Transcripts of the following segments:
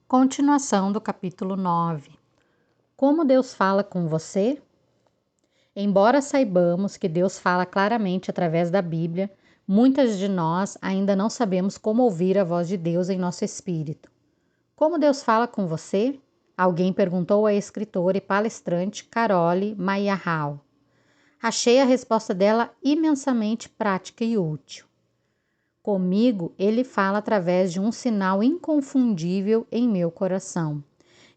Continuação do capítulo 9. Como Deus fala com você? Embora saibamos que Deus fala claramente através da Bíblia, muitas de nós ainda não sabemos como ouvir a voz de Deus em nosso espírito. Como Deus fala com você? Alguém perguntou à escritora e palestrante Carole Mayarhau. Achei a resposta dela imensamente prática e útil. Comigo, ele fala através de um sinal inconfundível em meu coração.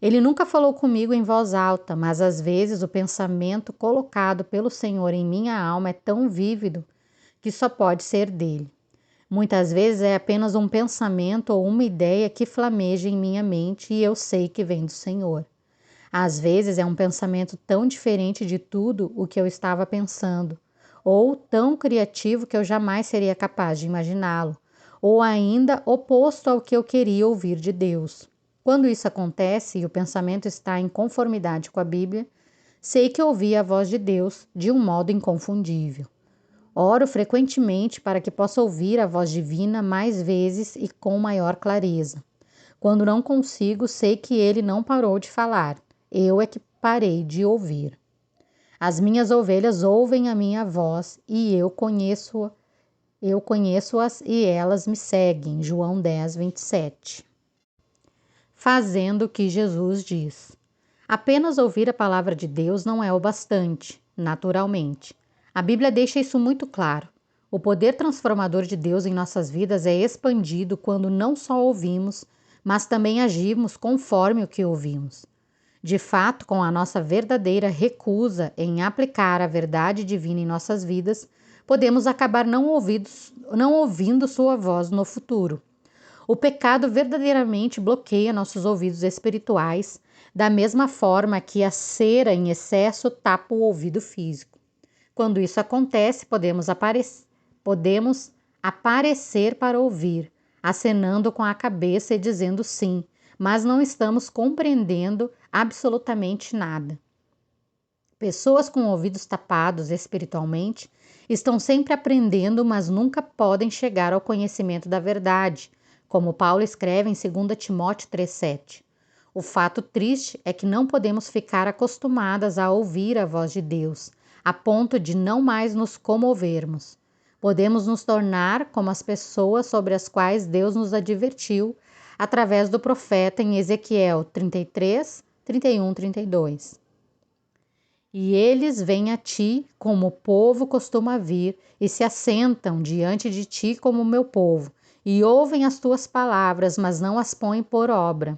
Ele nunca falou comigo em voz alta, mas às vezes o pensamento colocado pelo Senhor em minha alma é tão vívido que só pode ser dele. Muitas vezes é apenas um pensamento ou uma ideia que flameja em minha mente e eu sei que vem do Senhor. Às vezes é um pensamento tão diferente de tudo o que eu estava pensando, ou tão criativo que eu jamais seria capaz de imaginá-lo, ou ainda oposto ao que eu queria ouvir de Deus. Quando isso acontece e o pensamento está em conformidade com a Bíblia, sei que ouvi a voz de Deus de um modo inconfundível. Oro frequentemente para que possa ouvir a voz divina mais vezes e com maior clareza. Quando não consigo, sei que ele não parou de falar. Eu é que parei de ouvir. As minhas ovelhas ouvem a minha voz e eu conheço-as e elas me seguem. João 10, 27. Fazendo o que Jesus diz. Apenas ouvir a palavra de Deus não é o bastante, naturalmente. A Bíblia deixa isso muito claro. O poder transformador de Deus em nossas vidas é expandido quando não só ouvimos, mas também agimos conforme o que ouvimos. De fato, com a nossa verdadeira recusa em aplicar a verdade divina em nossas vidas, podemos acabar não ouvindo sua voz no futuro. O pecado verdadeiramente bloqueia nossos ouvidos espirituais, da mesma forma que a cera em excesso tapa o ouvido físico. Quando isso acontece, podemos aparecer para ouvir, acenando com a cabeça e dizendo sim, mas não estamos compreendendo absolutamente nada. Pessoas com ouvidos tapados espiritualmente estão sempre aprendendo, mas nunca podem chegar ao conhecimento da verdade, como Paulo escreve em 2 Timóteo 3,7. O fato triste é que não podemos ficar acostumadas a ouvir a voz de Deus, a ponto de não mais nos comovermos. Podemos nos tornar como as pessoas sobre as quais Deus nos advertiu através do profeta em Ezequiel 33, 31, 32. E eles vêm a ti como o povo costuma vir e se assentam diante de ti como o meu povo e ouvem as tuas palavras, mas não as põem por obra.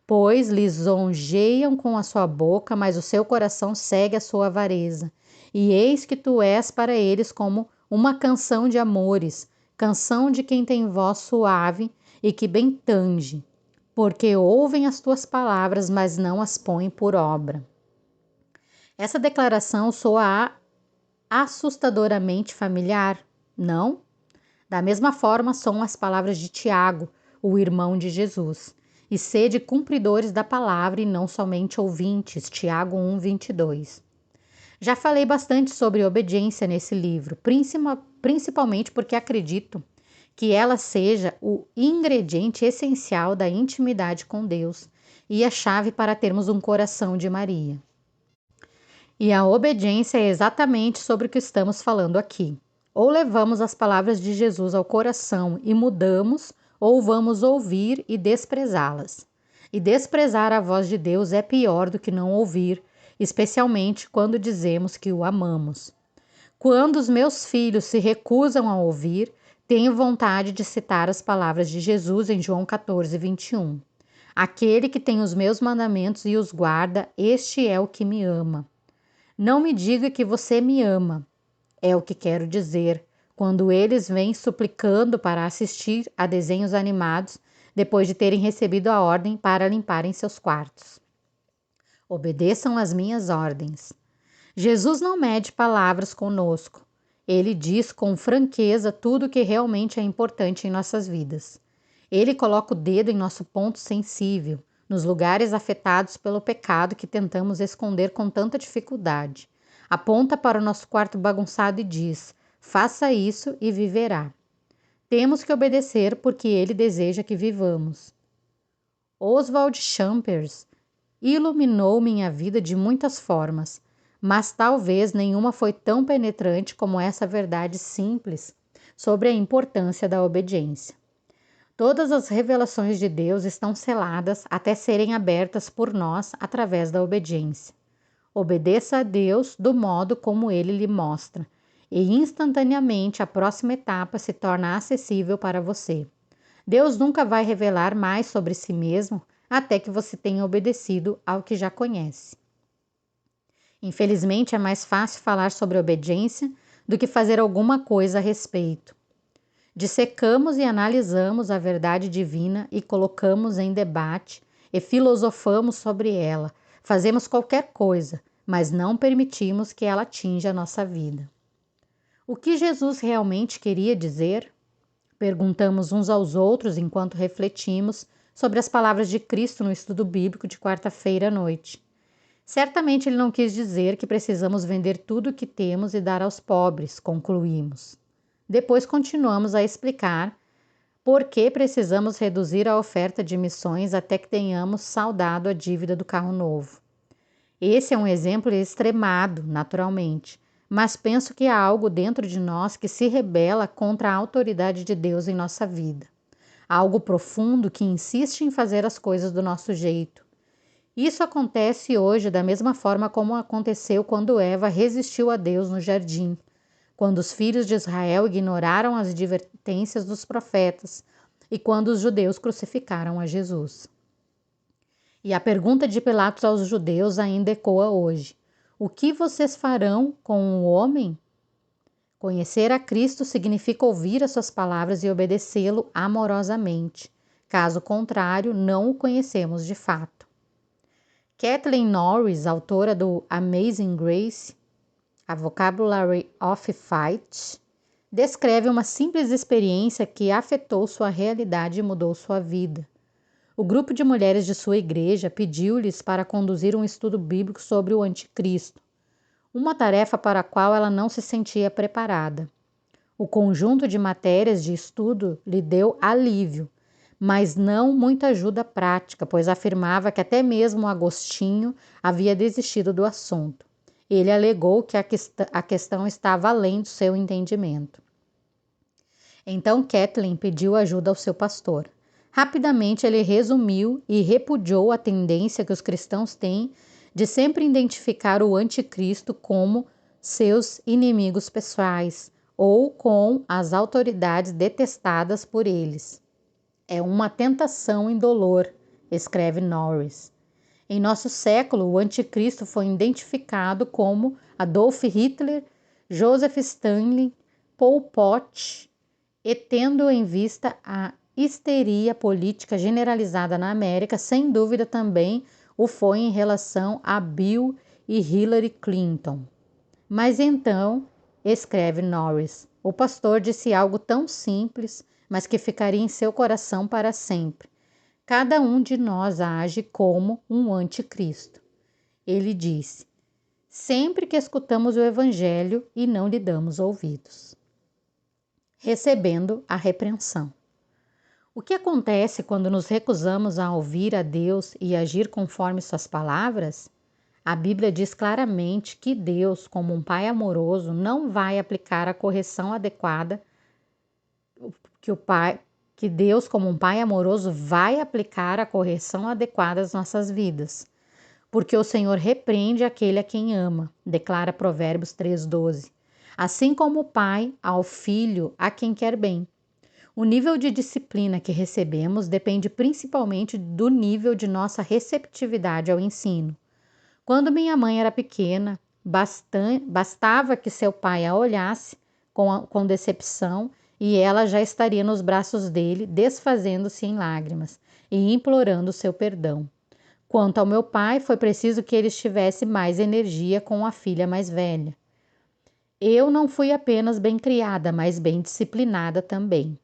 Pois lisonjeiam com a sua boca, mas o seu coração segue a sua avareza. E eis que tu és para eles como uma canção de amores, canção de quem tem voz suave e que bem tange, porque ouvem as tuas palavras, mas não as põem por obra. Essa declaração soa assustadoramente familiar, não? Da mesma forma são as palavras de Tiago, o irmão de Jesus. E sede cumpridores da palavra e não somente ouvintes. Tiago 1, 22. Já falei bastante sobre obediência nesse livro, principalmente porque acredito que ela seja o ingrediente essencial da intimidade com Deus e a chave para termos um coração de Maria. E a obediência é exatamente sobre o que estamos falando aqui. Ou levamos as palavras de Jesus ao coração e mudamos, ou vamos ouvir e desprezá-las. E desprezar a voz de Deus é pior do que não ouvir, especialmente quando dizemos que o amamos. Quando os meus filhos se recusam a ouvir, tenho vontade de citar as palavras de Jesus em João 14, 21. Aquele que tem os meus mandamentos e os guarda, este é o que me ama. Não me diga que você me ama, é o que quero dizer, quando eles vêm suplicando para assistir a desenhos animados depois de terem recebido a ordem para limparem seus quartos. Obedeçam às minhas ordens. Jesus não mede palavras conosco. Ele diz com franqueza tudo o que realmente é importante em nossas vidas. Ele coloca o dedo em nosso ponto sensível, nos lugares afetados pelo pecado que tentamos esconder com tanta dificuldade. Aponta para o nosso quarto bagunçado e diz: faça isso e viverá. Temos que obedecer porque ele deseja que vivamos. Oswald Chambers iluminou minha vida de muitas formas, mas talvez nenhuma foi tão penetrante como essa verdade simples sobre a importância da obediência. Todas as revelações de Deus estão seladas até serem abertas por nós através da obediência. Obedeça a Deus do modo como Ele lhe mostra, e instantaneamente a próxima etapa se torna acessível para você. Deus nunca vai revelar mais sobre si mesmo até que você tenha obedecido ao que já conhece. Infelizmente, é mais fácil falar sobre obediência do que fazer alguma coisa a respeito. Dissecamos e analisamos a verdade divina e colocamos em debate e filosofamos sobre ela. Fazemos qualquer coisa, mas não permitimos que ela atinja a nossa vida. O que Jesus realmente queria dizer? Perguntamos uns aos outros enquanto refletimos sobre as palavras de Cristo no estudo bíblico de quarta-feira à noite. Certamente ele não quis dizer que precisamos vender tudo o que temos e dar aos pobres, concluímos. Depois continuamos a explicar por que precisamos reduzir a oferta de missões até que tenhamos saldado a dívida do carro novo. Esse é um exemplo extremado, naturalmente, mas penso que há algo dentro de nós que se rebela contra a autoridade de Deus em nossa vida. Algo profundo que insiste em fazer as coisas do nosso jeito. Isso acontece hoje da mesma forma como aconteceu quando Eva resistiu a Deus no jardim, quando os filhos de Israel ignoraram as advertências dos profetas e quando os judeus crucificaram a Jesus. E a pergunta de Pilatos aos judeus ainda ecoa hoje: o que vocês farão com o homem? Conhecer a Cristo significa ouvir as suas palavras e obedecê-lo amorosamente. Caso contrário, não o conhecemos de fato. Kathleen Norris, autora do Amazing Grace, A Vocabulary of Fight, descreve uma simples experiência que afetou sua realidade e mudou sua vida. O grupo de mulheres de sua igreja pediu-lhes para conduzir um estudo bíblico sobre o anticristo, uma tarefa para a qual ela não se sentia preparada. O conjunto de matérias de estudo lhe deu alívio, mas não muita ajuda prática, pois afirmava que até mesmo Agostinho havia desistido do assunto. Ele alegou que a questão estava além do seu entendimento. Então Kathleen pediu ajuda ao seu pastor. Rapidamente ele resumiu e repudiou a tendência que os cristãos têm de sempre identificar o anticristo como seus inimigos pessoais ou com as autoridades detestadas por eles. É uma tentação indolor, escreve Norris. Em nosso século, o anticristo foi identificado como Adolf Hitler, Joseph Stalin, Pol Pot, e tendo em vista a histeria política generalizada na América, sem dúvida também o foi em relação a Bill e Hillary Clinton. Mas então, escreve Norris, o pastor disse algo tão simples, mas que ficaria em seu coração para sempre. Cada um de nós age como um anticristo. Ele disse, sempre que escutamos o evangelho e não lhe damos ouvidos. Recebendo a repreensão. O que acontece quando nos recusamos a ouvir a Deus e agir conforme suas palavras? A Bíblia diz claramente que Deus, como um pai amoroso, não vai aplicar a correção adequada, que Deus, como um pai amoroso, vai aplicar a correção adequada às nossas vidas. Porque o Senhor repreende aquele a quem ama, declara Provérbios 3:12. Assim como o pai ao filho a quem quer bem. O nível de disciplina que recebemos depende principalmente do nível de nossa receptividade ao ensino. Quando minha mãe era pequena, bastava que seu pai a olhasse com decepção e ela já estaria nos braços dele, desfazendo-se em lágrimas e implorando seu perdão. Quanto ao meu pai, foi preciso que ele estivesse mais energia com a filha mais velha. Eu não fui apenas bem criada, mas bem disciplinada também.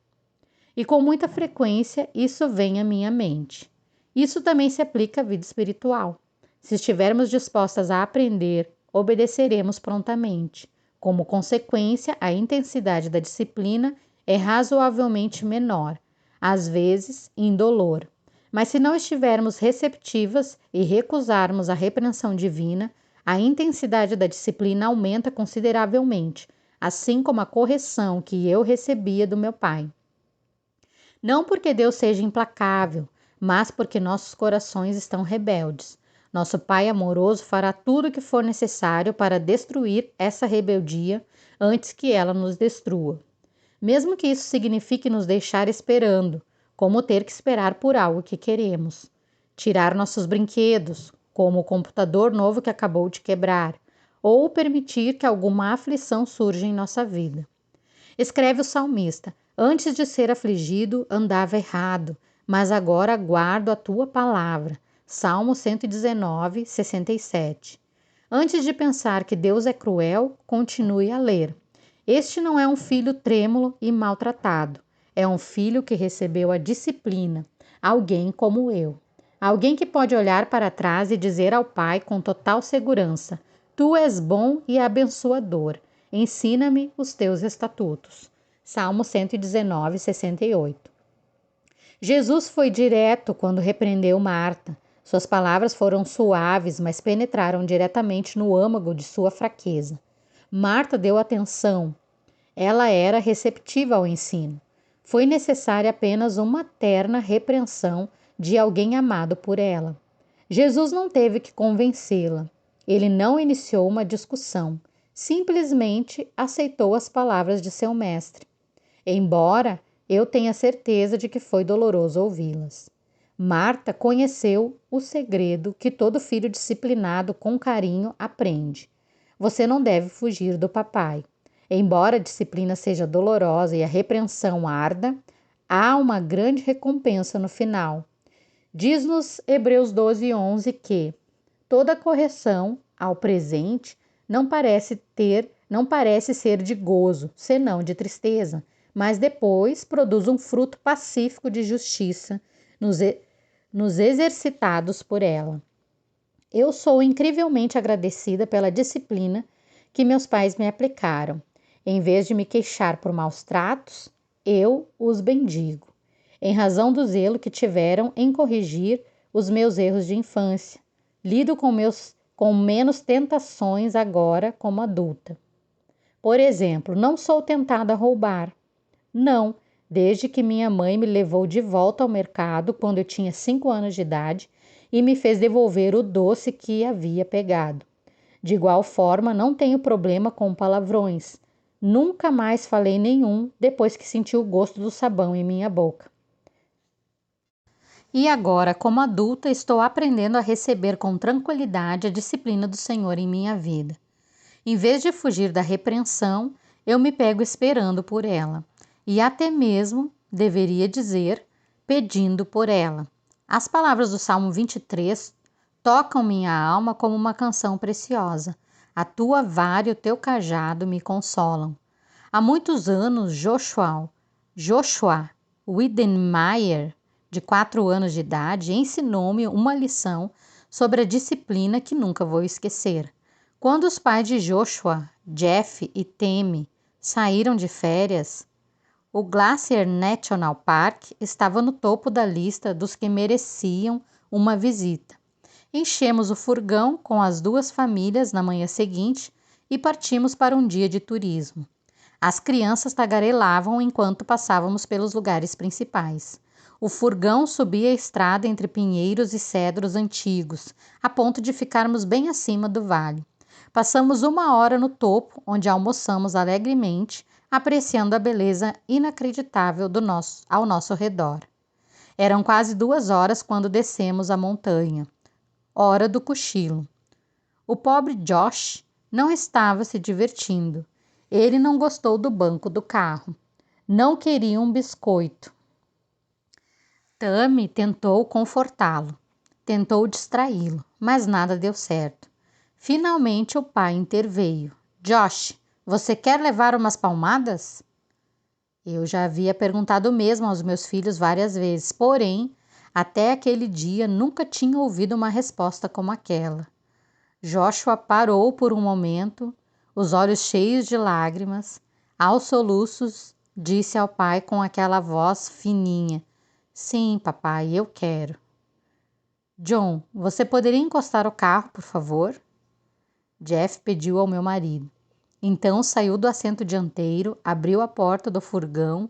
E com muita frequência isso vem à minha mente. Isso também se aplica à vida espiritual. Se estivermos dispostas a aprender, obedeceremos prontamente. Como consequência, a intensidade da disciplina é razoavelmente menor, às vezes indolor, Mas se não estivermos receptivas e recusarmos a repreensão divina, a intensidade da disciplina aumenta consideravelmente, assim como a correção que eu recebia do meu pai. Não porque Deus seja implacável, mas porque nossos corações estão rebeldes. Nosso Pai amoroso fará tudo o que for necessário para destruir essa rebeldia antes que ela nos destrua. Mesmo que isso signifique nos deixar esperando, como ter que esperar por algo que queremos. Tirar nossos brinquedos, como o computador novo que acabou de quebrar, ou permitir que alguma aflição surja em nossa vida. Escreve o salmista: Antes de ser afligido, andava errado, mas agora guardo a tua palavra. Salmo 119, 67. Antes de pensar que Deus é cruel, continue a ler. Este não é um filho trêmulo e maltratado. É um filho que recebeu a disciplina, alguém como eu. Alguém que pode olhar para trás e dizer ao Pai com total segurança: Tu és bom e abençoador. Ensina-me os teus estatutos. Salmo 119, 68. Jesus foi direto quando repreendeu Marta. Suas palavras foram suaves, mas penetraram diretamente no âmago de sua fraqueza. Marta deu atenção. Ela era receptiva ao ensino. Foi necessária apenas uma terna repreensão de alguém amado por ela. Jesus não teve que convencê-la. Ele não iniciou uma discussão. Simplesmente aceitou as palavras de seu mestre. Embora eu tenha certeza de que foi doloroso ouvi-las. Marta conheceu o segredo que todo filho disciplinado com carinho aprende. Você não deve fugir do papai. Embora a disciplina seja dolorosa e a repreensão arda, há uma grande recompensa no final. Diz-nos Hebreus 12:11 que toda correção ao presente não parece ser de gozo, senão de tristeza, mas depois produz um fruto pacífico de justiça nos exercitados por ela. Eu sou incrivelmente agradecida pela disciplina que meus pais me aplicaram. Em vez de me queixar por maus tratos, eu os bendigo, em razão do zelo que tiveram em corrigir os meus erros de infância. Lido com menos tentações agora como adulta. Por exemplo, não sou tentada a roubar. Não, desde que minha mãe me levou de volta ao mercado quando eu tinha 5 anos de idade e me fez devolver o doce que havia pegado. De igual forma, não tenho problema com palavrões. Nunca mais falei nenhum depois que senti o gosto do sabão em minha boca. E agora, como adulta, estou aprendendo a receber com tranquilidade a disciplina do Senhor em minha vida. Em vez de fugir da repreensão, eu me pego esperando por ela. E até mesmo, deveria dizer, pedindo por ela. As palavras do Salmo 23 tocam minha alma como uma canção preciosa. A tua vara e o teu cajado me consolam. Há muitos anos, Joshua Wiedenmeyer, de 4 anos de idade, ensinou-me uma lição sobre a disciplina que nunca vou esquecer. Quando os pais de Joshua, Jeff e Temi, saíram de férias, o Glacier National Park estava no topo da lista dos que mereciam uma visita. Enchemos o furgão com as 2 famílias na manhã seguinte e partimos para um dia de turismo. As crianças tagarelavam enquanto passávamos pelos lugares principais. O furgão subia a estrada entre pinheiros e cedros antigos, a ponto de ficarmos bem acima do vale. Passamos 1 hora no topo, onde almoçamos alegremente, apreciando a beleza inacreditável ao nosso redor. Eram quase 2 horas quando descemos a montanha. Hora do cochilo. O pobre Josh não estava se divertindo. Ele não gostou do banco do carro. Não queria um biscoito. Tammy tentou confortá-lo. Tentou distraí-lo, mas nada deu certo. Finalmente o pai interveio. Josh, você quer levar umas palmadas? Eu já havia perguntado o mesmo aos meus filhos várias vezes, porém, até aquele dia nunca tinha ouvido uma resposta como aquela. Joshua parou por um momento, os olhos cheios de lágrimas. Aos soluços, disse ao pai com aquela voz fininha: Sim, papai, eu quero. John, você poderia encostar o carro, por favor? Jeff pediu ao meu marido. Então saiu do assento dianteiro, abriu a porta do furgão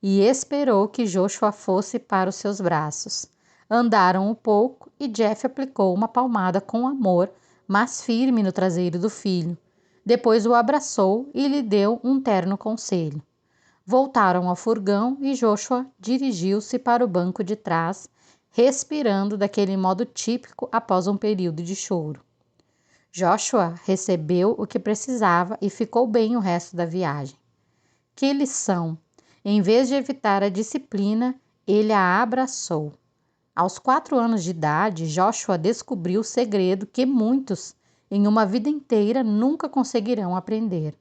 e esperou que Joshua fosse para os seus braços. Andaram um pouco e Jeff aplicou uma palmada com amor, mas firme no traseiro do filho. Depois o abraçou e lhe deu um terno conselho. Voltaram ao furgão e Joshua dirigiu-se para o banco de trás, respirando daquele modo típico após um período de choro. Joshua recebeu o que precisava e ficou bem o resto da viagem. Que lição! Em vez de evitar a disciplina, ele a abraçou. Aos 4 anos de idade, Joshua descobriu o segredo que muitos, em uma vida inteira, nunca conseguirão aprender.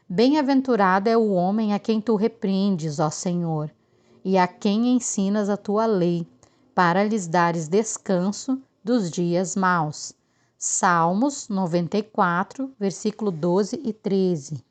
Bem-aventurado é o homem a quem tu repreendes, ó Senhor, e a quem ensinas a tua lei, para lhes dares descanso dos dias maus. Salmos 94, versículo 12 e 13.